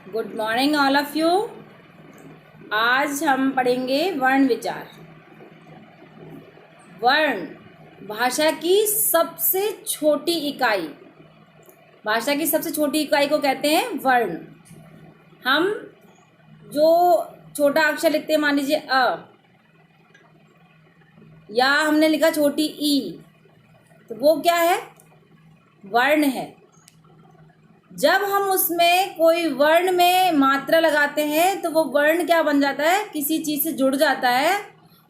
Good morning all of you. आज हम पढ़ेंगे वर्ण विचार। वर्ण भाषा की सबसे छोटी इकाई, भाषा की सबसे छोटी इकाई को कहते हैं वर्ण। हम जो छोटा अक्षर लिखते हैं, मान लीजिए अ, या हमने लिखा छोटी ई, तो वो क्या है? वर्ण है। जब हम उसमें कोई वर्ण में मात्रा लगाते हैं तो वो वर्ण क्या बन जाता है? किसी चीज़ से जुड़ जाता है,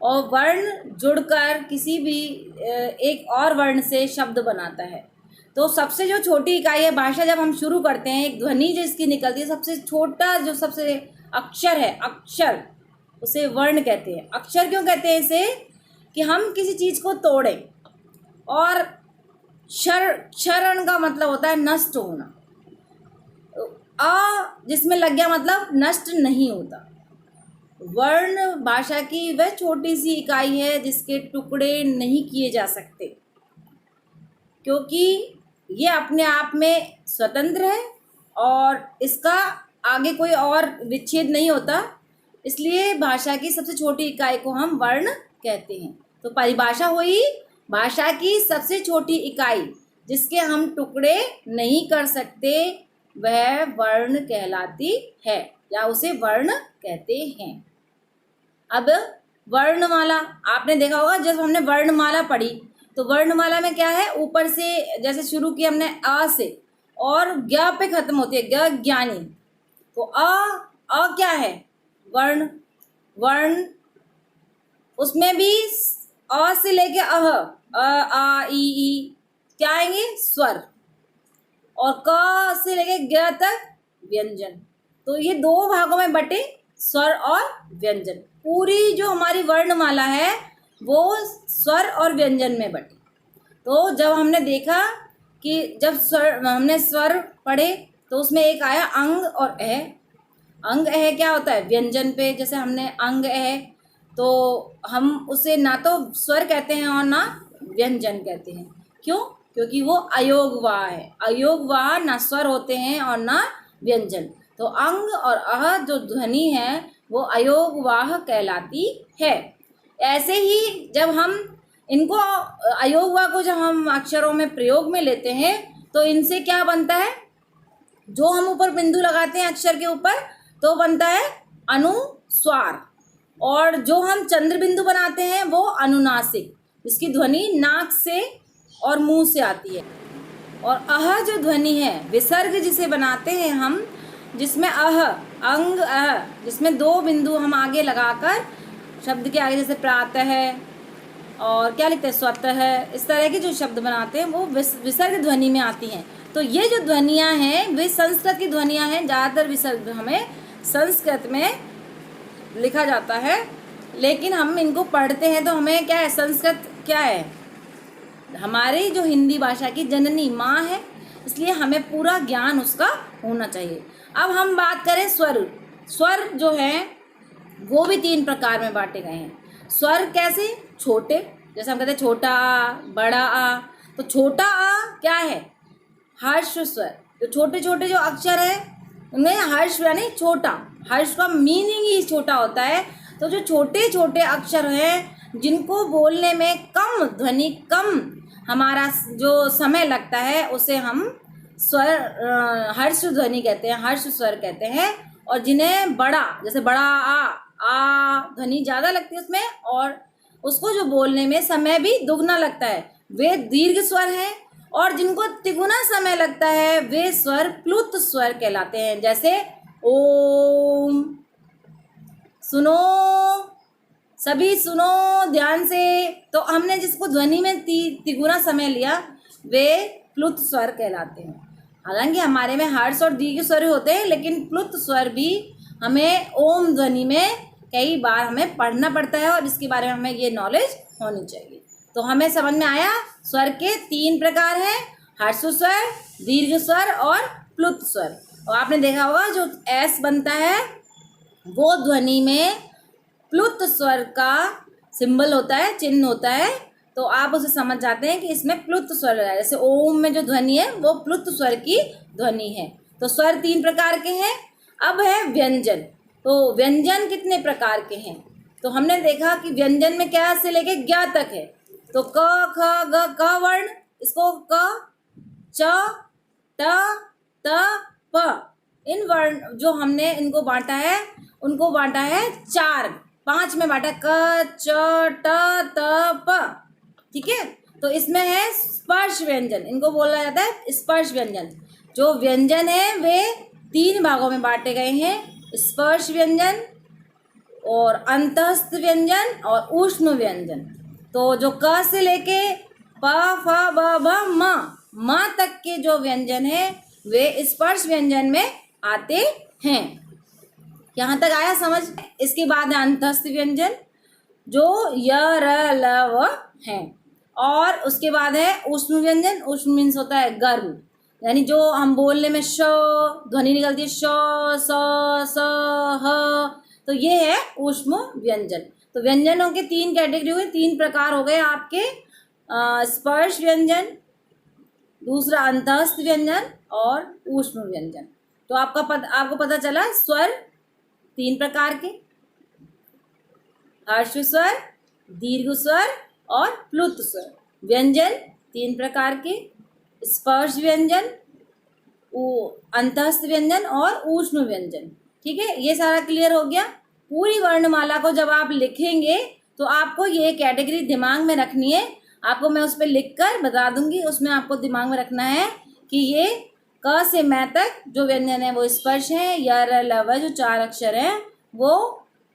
और वर्ण जुड़कर किसी भी एक और वर्ण से शब्द बनाता है। तो सबसे जो छोटी इकाई है भाषा, जब हम शुरू करते हैं, एक ध्वनि जिसकी निकलती है, सबसे छोटा जो सबसे अक्षर है, अक्षर, उसे वर्ण कहते हैं। अक्षर क्यों कहते हैं इसे? कि हम किसी चीज़ को तोड़ें। और क्षरण का मतलब होता है नष्ट होना। जिसमें लग गया मतलब नष्ट नहीं होता। वर्ण भाषा की वह छोटी सी इकाई है जिसके टुकड़े नहीं किए जा सकते, क्योंकि ये अपने आप में स्वतंत्र है और इसका आगे कोई और विच्छेद नहीं होता। इसलिए भाषा की सबसे छोटी इकाई को हम वर्ण कहते हैं। तो परिभाषा हुई भाषा की सबसे छोटी इकाई जिसके हम टुकड़े नहीं कर सकते, वह वर्ण कहलाती है, या उसे वर्ण कहते हैं। अब वर्णमाला आपने देखा होगा, जब हमने वर्णमाला पढ़ी तो वर्णमाला में क्या है? ऊपर से जैसे शुरू की हमने अ से, और ज्ञ पे खत्म होती है, ज्ञ ज्ञानी। तो अ क्या है? वर्ण। वर्ण उसमें भी अ से लेके अह, आ ई क्या आएंगे? स्वर। और क से लेके ग तक व्यंजन। तो ये दो भागों में बटे, स्वर और व्यंजन। पूरी जो हमारी वर्णमाला है वो स्वर और व्यंजन में बटी। तो जब हमने देखा कि जब हमने स्वर पढ़े तो उसमें एक आया अंग और अ। अंग अ क्या होता है? व्यंजन पे। जैसे हमने अंग अ, तो हम उसे ना तो स्वर कहते हैं और ना व्यंजन कहते हैं। क्यों? क्योंकि वो अयोगवाह है। अयोगवाह ना स्वर होते हैं और ना व्यंजन। तो अंग और अह जो ध्वनि है वो अयोगवाह कहलाती है। ऐसे ही जब हम इनको अयोगवाह को जब हम अक्षरों में प्रयोग में लेते हैं तो इनसे क्या बनता है? जो हम ऊपर बिंदु लगाते हैं अक्षर के ऊपर तो बनता है अनुस्वार, और जो हम चंद्र बिंदु बनाते हैं वो अनुनासिक, जिसकी ध्वनि नाक से और मुंह से आती है। और अह जो ध्वनि है, विसर्ग जिसे बनाते हैं हम, जिसमें अह, अंग अह, जिसमें दो बिंदु हम आगे लगाकर शब्द के आगे, जैसे प्रातः है और क्या लिखते हैं, स्वतः है, इस तरह के जो शब्द बनाते हैं वो विसर्ग ध्वनि में आती हैं। तो ये जो ध्वनियाँ हैं वे संस्कृत की ध्वनियाँ हैं। ज़्यादातर विसर्ग हमें संस्कृत में लिखा जाता है, लेकिन हम इनको पढ़ते हैं तो हमें क्या है? संस्कृत क्या है? हमारी जो हिंदी भाषा की जननी माँ है, इसलिए हमें पूरा ज्ञान उसका होना चाहिए। अब हम बात करें स्वर। स्वर जो है वो भी 3 प्रकार में बांटे गए हैं। स्वर कैसे? छोटे, जैसे हम कहते हैं छोटा आ, बड़ा आ। तो छोटा आ क्या है? हर्ष स्वर। तो छोटे छोटे जो अक्षर है उनमें हर्ष यानी छोटा, हर्ष का मीनिंग ही छोटा होता है। तो जो छोटे छोटे अक्षर हैं जिनको बोलने में कम ध्वनि, कम हमारा जो समय लगता है, उसे हम स्वर हर्ष ध्वनि कहते हैं, हर्ष स्वर कहते हैं। और जिन्हें बड़ा, जैसे बड़ा आ ध्वनि ज़्यादा लगती है उसमें, और उसको जो बोलने में समय भी दुगना लगता है, वे दीर्घ स्वर हैं। और जिनको तिगुना समय लगता है वे स्वर प्लुत स्वर कहलाते हैं। जैसे ओम। सुनो, सभी सुनो ध्यान से। तो हमने जिसको ध्वनि में तिगुना समय लिया वे प्लुत स्वर कहलाते हैं। हालांकि हमारे में हर्ष और दीर्घ स्वर होते हैं, लेकिन प्लुत स्वर भी हमें ओम ध्वनि में कई बार हमें पढ़ना पड़ता है, और इसके बारे में हमें ये नॉलेज होनी चाहिए। तो हमें समझ में आया स्वर के 3 प्रकार हैं, हर्ष स्वर, दीर्घ स्वर और प्लुत स्वर। और आपने देखा होगा जो एस बनता है वो ध्वनि में प्लुत स्वर का सिंबल होता है, चिन्ह होता है। तो आप उसे समझ जाते हैं कि इसमें प्लुत स्वर है। जैसे ओम में जो ध्वनि है वो प्लुत स्वर की ध्वनि है। तो स्वर 3 प्रकार के हैं। अब है व्यंजन। तो व्यंजन कितने प्रकार के हैं? तो हमने देखा कि व्यंजन में क्या से लेके ज्ञ तक है। तो क ख ग क वर्ण, इसको क च ट त प, इन वर्ण जो हमने इनको बांटा है, उनको बांटा है 5 में बांटा, क च ट त प। ठीक है, तो इसमें है स्पर्श व्यंजन, इनको बोला जाता है स्पर्श व्यंजन। जो व्यंजन है वे 3 भागों में बांटे गए हैं, स्पर्श व्यंजन और अंतस्थ व्यंजन और ऊष्म व्यंजन। तो जो क से लेके प फ ब भ म तक के जो व्यंजन है वे स्पर्श व्यंजन में आते हैं। यहाँ तक आया समझ? इसके बाद है अंतस्थ व्यंजन जो य र ल व हैं, और उसके बाद है ऊष्म व्यंजन। ऊष्म मीन्स होता है गर्म, यानी जो हम बोलने में श ध्वनि निकलती है, श स स ह, तो ये है ऊष्म व्यंजन। तो व्यंजनों के 3 कैटेगरी हुए, 3 प्रकार हो गए आपके, स्पर्श व्यंजन, दूसरा अंतस्थ व्यंजन और ऊष्म व्यंजन। तो आपको पता चला स्वर 3 प्रकार के, हर्ष स्वर, दीर्घ स्वर और प्लुत स्वर। व्यंजन 3 प्रकार के, स्पर्श व्यंजन, अंतस्थ व्यंजन और ऊष्म व्यंजन। ठीक है, ये सारा क्लियर हो गया। पूरी वर्णमाला को जब आप लिखेंगे तो आपको ये कैटेगरी दिमाग में रखनी है। आपको मैं उस पर लिख कर बता दूंगी, उसमें आपको दिमाग में रखना है कि ये क से मैं तक जो व्यंजन है वो स्पर्श है, य र ल व जो 4 अक्षर हैं वो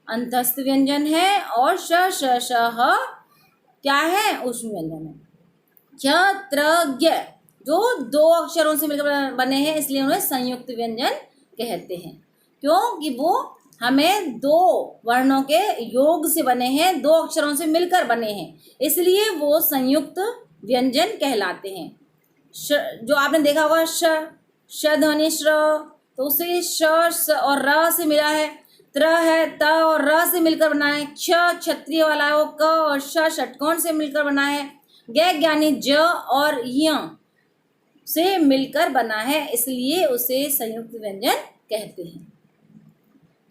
अंतस्थ व्यंजन है, और श श श ह क्या है? ऊष्म व्यंजन है। च त्र ज्ञ जो 2 अक्षरों से मिलकर बने हैं, इसलिए उन्हें संयुक्त व्यंजन कहते हैं। क्यों? कि वो हमें 2 वर्णों के योग से बने हैं, 2 अक्षरों से मिलकर बने हैं, इसलिए वो संयुक्त व्यंजन कहलाते हैं। जो आपने देखा होगा श ध्वनि श्र, तो उससे श और र से मिला है। त्र है, त और र से मिलकर बना है। क्ष क्षत्रिय वाला है, वो क और श षटकोण से मिलकर बना है। ज्ञ ज्ञानी ज और य से मिलकर बना है, इसलिए उसे संयुक्त व्यंजन कहते हैं।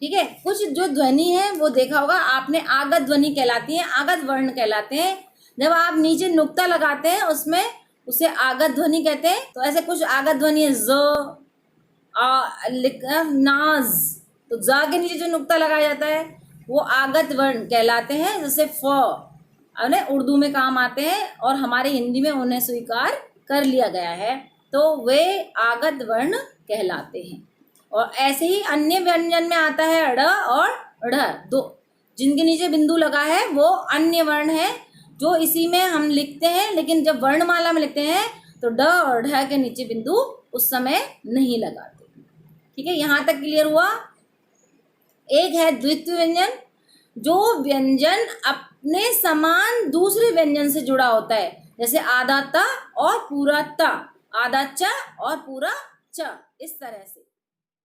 ठीक है, कुछ जो ध्वनि है वो देखा होगा आपने, आगत ध्वनि कहलाती है, आगत वर्ण कहलाते हैं। जब आप नीचे नुक्ता लगाते हैं उसमें उसे आगत ध्वनि कहते हैं। तो ऐसे कुछ आगत ध्वनि है, ज नाज, तो ज के नीचे जो नुक्ता लगाया जाता है वो आगत वर्ण कहलाते हैं। जैसे फ उन्हें उर्दू में काम आते हैं और हमारे हिंदी में उन्हें स्वीकार कर लिया गया है, तो वे आगत वर्ण कहलाते हैं। और ऐसे ही अन्य व्यंजन में आता है ड़ और ढ़, 2 जिनके नीचे बिंदु लगा है वो अन्य वर्ण है, जो इसी में हम लिखते हैं, लेकिन जब वर्णमाला में लिखते हैं तो ड और ढ के नीचे बिंदु उस समय नहीं लगाते। ठीक है, यहाँ तक क्लियर हुआ। एक है द्वित्व व्यंजन, जो व्यंजन अपने समान दूसरे व्यंजन से जुड़ा होता है, जैसे आधा त और पूरा त, आधा च और पूरा च, इस तरह से।